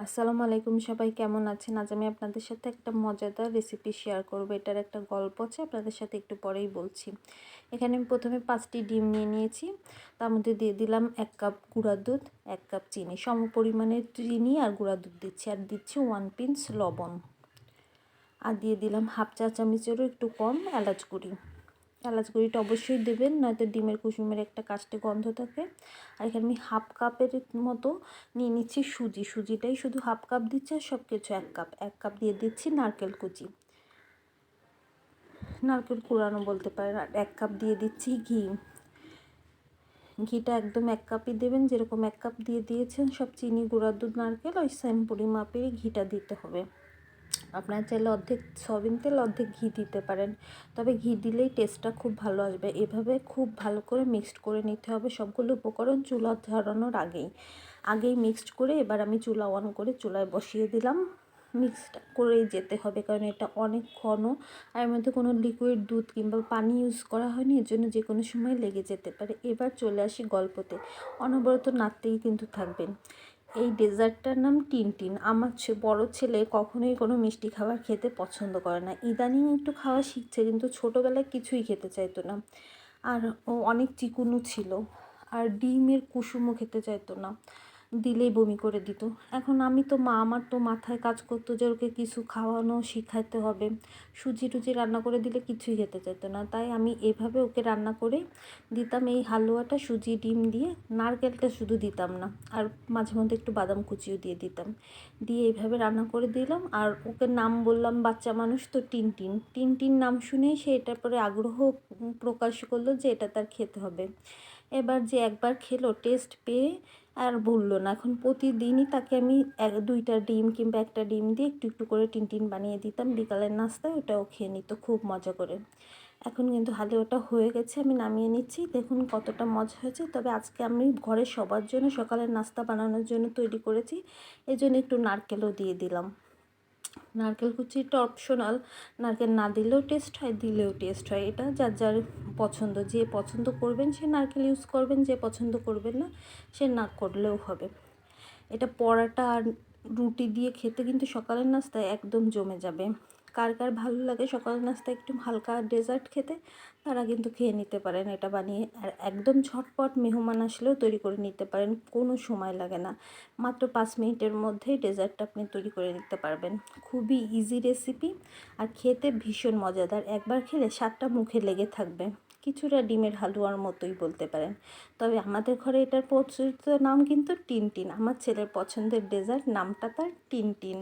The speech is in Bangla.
আসসালামু আলাইকুম, সবাই কেমন আছেন? আজ আমি আপনাদের সাথে একটা মজাদার রেসিপি শেয়ার করব। এটার একটা গল্প আছে, আপনাদের সাথে একটু পরেই বলছি। এখানে আমি প্রথমে 5টি ডিম নিয়ে নিয়েছি। তার মধ্যে দিয়ে দিলাম 1 কাপ গুঁড়া দুধ, 1 কাপ চিনি, সম পরিমাণে চিনি আর গুঁড়া দুধ দিচ্ছি। আর দিচ্ছি 1 পিঞ্চ লবণ। আর দিয়ে দিলাম হাফ চা চামচেরও একটু কম এলাচ গুঁড়ি। এলাচ গুঁড়িটা অবশ্যই দেবেন, নয়তো ডিমের কুসুমের একটা কাস্টে গন্ধ থাকে। আর এখানে আমি হাফ কাপের মতো নিয়ে নিচ্ছি সুজিটাই শুধু হাফ কাপ দিচ্ছি, আর সব কিছু 1 কাপ দিয়ে দিচ্ছি নারকেল কুচি, নারকেল কুড়ানো বলতে পারেন। আর 1 কাপ দিয়ে দিচ্ছি ঘিটা একদম 1 কাপই দেবেন, যেরকম 1 কাপ দিয়ে দিয়েছেন সব চিনি, গুঁড়া দুধ, নারকেল, ওই সেম পরিমাপেরই ঘিটা দিতে হবে। আপনারা চাইলে অর্ধেক সয়াবিন তেল অর্ধেক ঘি দিতে পারেন, তবে ঘি দিলেই টেস্টটা খুব ভালো আসবে। এভাবে খুব ভালো করে মিক্সড করে নিতে হবে সবগুলো উপকরণ চুলা ধরানোর আগেই মিক্সড করে এবার আমি চুলা অন করে চুলায় বসিয়ে দিলাম। মিক্সড করেই যেতে হবে, কারণ এটা অনেক ঘন আর এর মধ্যে কোনো লিকুইড দুধ কিংবা পানি ইউজ করা হয়নি, এর জন্য যে কোনো সময় লেগে যেতে পারে। এবার চলে আসি গল্পতে। অনবরত নাড়তেই কিন্তু থাকবেন। এই ডেজার্টটার নাম টিনটিন। আমার বড় ছেলে কখনোই কোনো মিষ্টি খাবার খেতে পছন্দ করে না, ইদানিং একটু খাওয়া শিখছে, কিন্তু ছোটোবেলায় কিছুই খেতে চাইতো না। আর ও অনেক চিকুনও ছিল, আর ডিমের কুসুমও খেতে চাইতো না, দিলেই বমি করে দিত। এখন আমি তো মা, আমার তো মাথায় কাজ করতো যে ওকে কিছু খাওয়ানো শিখাতে হবে। সুজি টুজি রান্না করে দিলে কিছুই খেতে চাইতো না, তাই আমি এভাবে ওকে রান্না করে দিতাম। এই হালুয়াটা সুজি ডিম দিয়ে, নারকেলটা শুধু দিতাম না, আর মাঝে মধ্যে একটু বাদাম কুচিও দিয়ে দিতাম। দিয়ে এইভাবে রান্না করে দিলাম, আর ওকে নাম বললাম, বাচ্চা মানুষ তো, টিনটিন। টিনটিন নাম শুনেই সে এটার পরে আগ্রহ প্রকাশ করলো যে এটা তার খেতে হবে। এবার যে একবার খেলো, টেস্ট পেয়ে আর ভুললো না। এখন প্রতিদিনই তাকে আমি 2টা ডিম কিংবা 1টা ডিম দিয়ে একটু একটু করে টিনটিন বানিয়ে দিতাম বিকালের নাস্তায়, ওটাও খেয়ে নিত খুব মজা করে। এখন কিন্তু হালুয়াটা হয়ে গেছে, আমি নামিয়ে নিচ্ছি। দেখুন কতটা মজা হয়েছে। তবে আজকে আমি ঘরের সবার জন্য সকালের নাস্তা বানানোর জন্য তৈরি করেছি, এই জন্য একটু নারকেলও দিয়ে দিলাম। নারকেল কুচিটা অপশনাল, নারকেল না দিলেও টেস্ট হয়, দিলেও টেস্ট হয়। এটা যার যার পছন্দ, যে পছন্দ করবেন সে নারকেল ইউজ করবেন, যে পছন্দ করবেন না সে না করলেও হবে। এটা পরাটা আর রুটি দিয়ে খেতে কিন্তু সকালের নাস্তায় একদম জমে যাবে। কার কার ভালো লাগে সকালের নাস্তায় একটু হালকা ডেজার্ট খেতে, তারা কিন্তু খেয়ে নিতে পারেন এটা বানিয়ে। আর একদম ঝটপট মেহমান আসলেও তৈরি করে নিতে পারেন, কোনো সময় লাগে না। মাত্র 5 মিনিটের মধ্যেই ডেজার্টটা আপনি তৈরি করে নিতে পারবেন। খুবই ইজি রেসিপি, আর খেতে ভীষণ মজাদার। একবার খেলে স্বাদটা মুখে লেগে থাকবে। কিছুটা ডিমের হালুয়ার মতোই বলতে পারেন। তবে আমাদের ঘরে এটার প্রচলিত নাম কিন্তু টিনটিন। আমার ছেলের পছন্দের ডেজার্ট, নামটা তার টিনটিন।